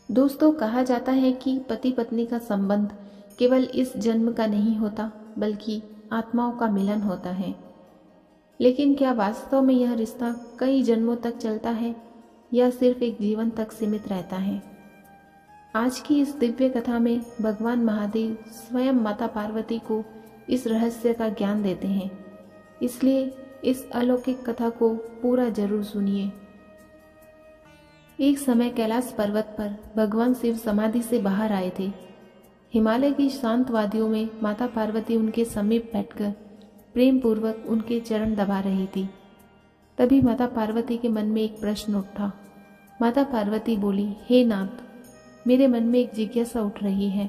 दोस्तों, कहा जाता है कि पति पत्नी का संबंध केवल इस जन्म का नहीं होता, बल्कि आत्माओं का मिलन होता है। लेकिन क्या वास्तव में यह रिश्ता कई जन्मों तक चलता है या सिर्फ एक जीवन तक सीमित रहता है? आज की इस दिव्य कथा में भगवान महादेव स्वयं माता पार्वती को इस रहस्य का ज्ञान देते हैं। इसलिए इस अलौकिक कथा को पूरा जरूर सुनिए। एक समय कैलाश पर्वत पर भगवान शिव समाधि से बाहर आए थे। हिमालय की शांत वादियों में माता पार्वती उनके समीप बैठकर प्रेम पूर्वक उनके चरण दबा रही थी। तभी माता पार्वती के मन में एक प्रश्न उठा। माता पार्वती बोली, हे नाथ, मेरे मन में एक जिज्ञासा उठ रही है।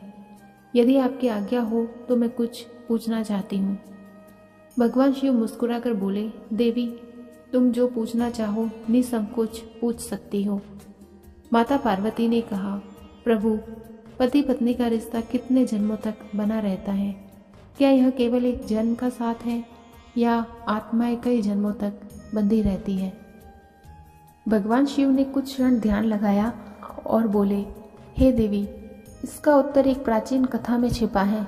यदि आपकी आज्ञा हो तो मैं कुछ पूछना चाहती हूँ। भगवान शिव मुस्कुराकर बोले, देवी, तुम जो पूछना चाहो निसंकोच पूछ सकती हो। माता पार्वती ने कहा, प्रभु, पति पत्नी का रिश्ता कितने जन्मों तक बना रहता है? क्या यह केवल एक जन्म का साथ है या आत्माएं कई जन्मों तक बंधी रहती है? भगवान शिव ने कुछ क्षण ध्यान लगाया और बोले, हे देवी, इसका उत्तर एक प्राचीन कथा में छिपा है।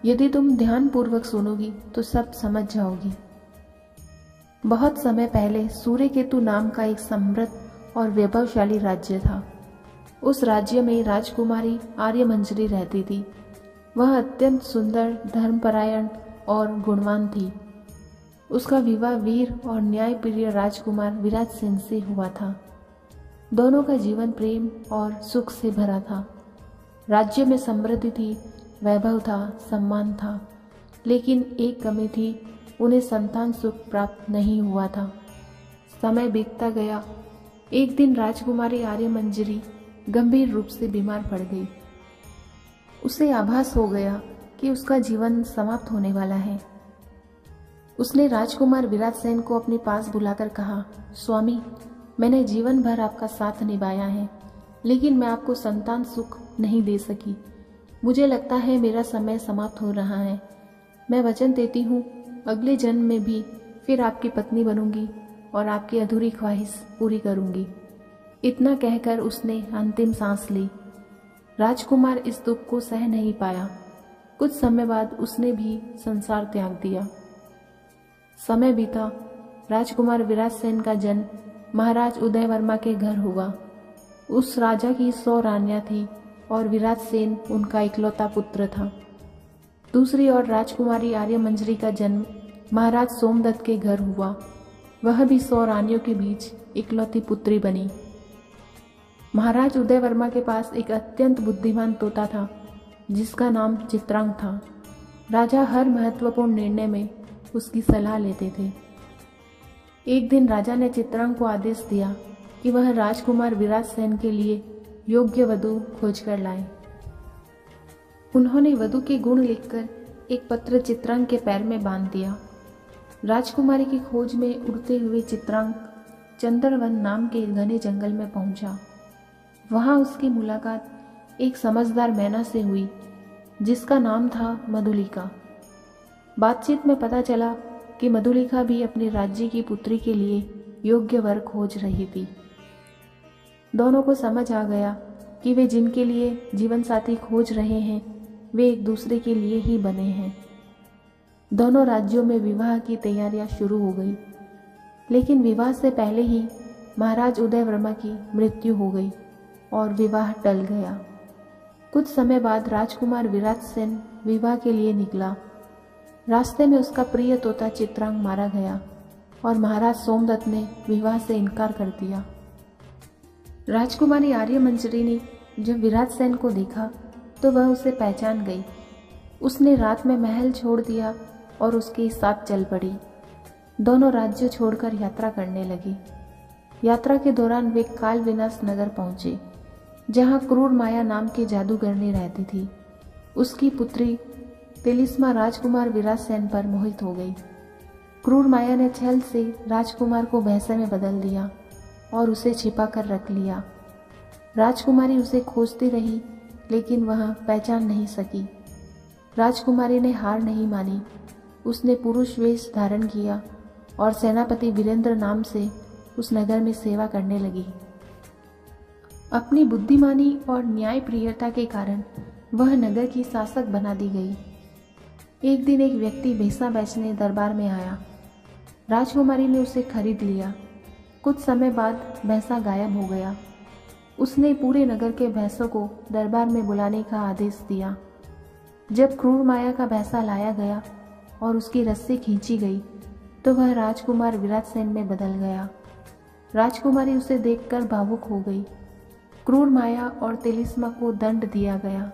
यदि तुम ध्यान पूर्वक सुनोगी तो सब समझ जाओगी। बहुत समय पहले सूर्यकेतु नाम का एक समृद्ध और वैभवशाली राज्य था। उस राज्य में राजकुमारी आर्यमंजरी रहती थी। वह अत्यंत सुंदर, धर्मपरायण और गुणवान थी। उसका विवाह वीर और न्यायप्रिय राजकुमार विराट सेन से हुआ था। दोनों का जीवन प्रेम और सुख से भरा था। राज्य में समृद्धि थी, वैभव था, सम्मान था, लेकिन एक कमी थी, उन्हें संतान सुख प्राप्त नहीं हुआ था। समय बीतता गया। एक दिन राजकुमारी आर्यमंजरी गंभीर रूप से बीमार पड़ गई। उसे आभास हो गया कि उसका जीवन समाप्त होने वाला है। उसने राजकुमार विराट सेन को अपने पास बुलाकर कहा, स्वामी, मैंने जीवन भर आपका साथ निभाया है, लेकिन मैं आपको संतान सुख नहीं दे सकी। मुझे लगता है मेरा समय समाप्त हो रहा है। मैं वचन देती हूँ, अगले जन्म में भी फिर आपकी पत्नी बनूंगी और आपकी अधूरी ख्वाहिश पूरी करूंगी। इतना कहकर उसने अंतिम सांस ली। राजकुमार इस दुख को सह नहीं पाया। कुछ समय बाद उसने भी संसार त्याग दिया। समय बीता। राजकुमार विराट सेन का जन्म महाराज उदय वर्मा के घर हुआ। उस राजा की 100 रानियां थी और विराट सेन उनका इकलौता पुत्र था। दूसरी ओर राजकुमारी आर्यमंजरी का जन्म महाराज सोमदत्त के घर हुआ। वह भी 100 रानियों के बीच इकलौती पुत्री बनी। महाराज उदय वर्मा के पास एक अत्यंत बुद्धिमान तोता था, जिसका नाम चित्रांग था। राजा हर महत्वपूर्ण निर्णय में उसकी सलाह लेते थे। एक दिन राजा ने चित्रांग को आदेश दिया कि वह राजकुमार विराट सेन के लिए योग्य वधू खोजकर लाए। उन्होंने वधू के गुण लिखकर एक पत्र चित्रांग के पैर में बांध दिया। राजकुमारी की खोज में उड़ते हुए चित्रांग चंद्रवन नाम के घने जंगल में पहुंचा। वहां उसकी मुलाकात एक समझदार मैना से हुई, जिसका नाम था मधुलिका। बातचीत में पता चला कि मधुलिका भी अपने राज्य की पुत्री के लिए योग्य वर खोज रही थी। दोनों को समझ आ गया कि वे जिनके लिए जीवन साथी खोज रहे हैं, वे एक दूसरे के लिए ही बने हैं। दोनों राज्यों में विवाह की तैयारियां शुरू हो गई, लेकिन विवाह से पहले ही महाराज उदय वर्मा की मृत्यु हो गई और विवाह टल गया। कुछ समय बाद राजकुमार विराट सेन विवाह के लिए निकला। रास्ते में उसका प्रिय तोता चित्रांग मारा गया और महाराज सोमदत्त ने विवाह से इनकार कर दिया। राजकुमारी आर्यमंजरी ने जब विराट सेन को देखा तो वह उसे पहचान गई। उसने रात में महल छोड़ दिया और उसके साथ चल पड़ी। दोनों राज्य छोड़कर यात्रा करने लगी। यात्रा के दौरान वे काल विनाश नगर पहुंचे, जहां क्रूर माया नाम की जादूगरनी रहती थी। उसकी पुत्री तिलिस्मा राजकुमार विराट सेन पर मोहित हो गई। क्रूर माया ने छल से राजकुमार को भैंसे में बदल दिया और उसे छिपा कर रख लिया। राजकुमारी उसे खोजती रही, लेकिन वह पहचान नहीं सकी। राजकुमारी ने हार नहीं मानी। उसने पुरुष वेश धारण किया और सेनापति वीरेंद्र नाम से उस नगर में सेवा करने लगी। अपनी बुद्धिमानी और न्यायप्रियता के कारण वह नगर की शासक बना दी गई। एक दिन एक व्यक्ति भैंसा बेचने दरबार में आया। राजकुमारी ने उसे खरीद लिया। कुछ समय बाद भैंसा गायब हो गया। उसने पूरे नगर के भैंसों को दरबार में बुलाने का आदेश दिया। जब क्रूर माया का भैंसा लाया गया और उसकी रस्सी खींची गई तो वह राजकुमार विराटसेन में बदल गया। राजकुमारी उसे देखकर भावुक हो गई। क्रूर माया और तिलिस्मा को दंड दिया गया।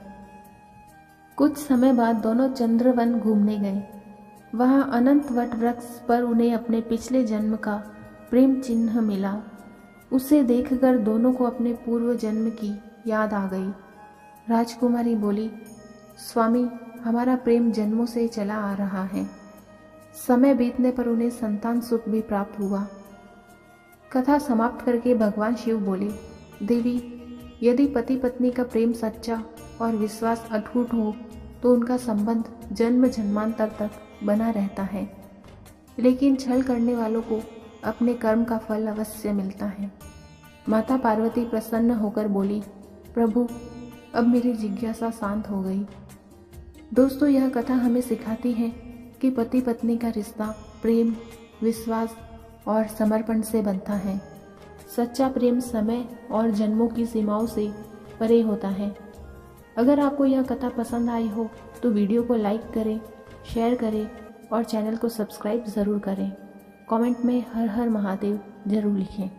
कुछ समय बाद दोनों चंद्रवन घूमने गए। वहां अनंत वट वृक्ष पर उन्हें अपने पिछले जन्म का प्रेम चिन्ह मिला। उसे देखकर दोनों को अपने पूर्व जन्म की याद आ गई। राजकुमारी बोली, स्वामी, हमारा प्रेम जन्मों से चला आ रहा है। समय बीतने पर उन्हें संतान सुख भी प्राप्त हुआ। कथा समाप्त करके भगवान शिव बोले, देवी, यदि पति पत्नी का प्रेम सच्चा और विश्वास अटूट हो तो उनका संबंध जन्म जन्मांतर तक बना रहता है, लेकिन छल करने वालों को अपने कर्म का फल अवश्य मिलता है। माता पार्वती प्रसन्न होकर बोली, प्रभु, अब मेरी जिज्ञासा शांत हो गई। दोस्तों, यह कथा हमें सिखाती है कि पति पत्नी का रिश्ता प्रेम, विश्वास और समर्पण से बनता है। सच्चा प्रेम समय और जन्मों की सीमाओं से परे होता है। अगर आपको यह कथा पसंद आई हो तो वीडियो को लाइक करें, शेयर करें और चैनल को सब्सक्राइब ज़रूर करें। कमेंट में हर हर महादेव जरूर लिखें।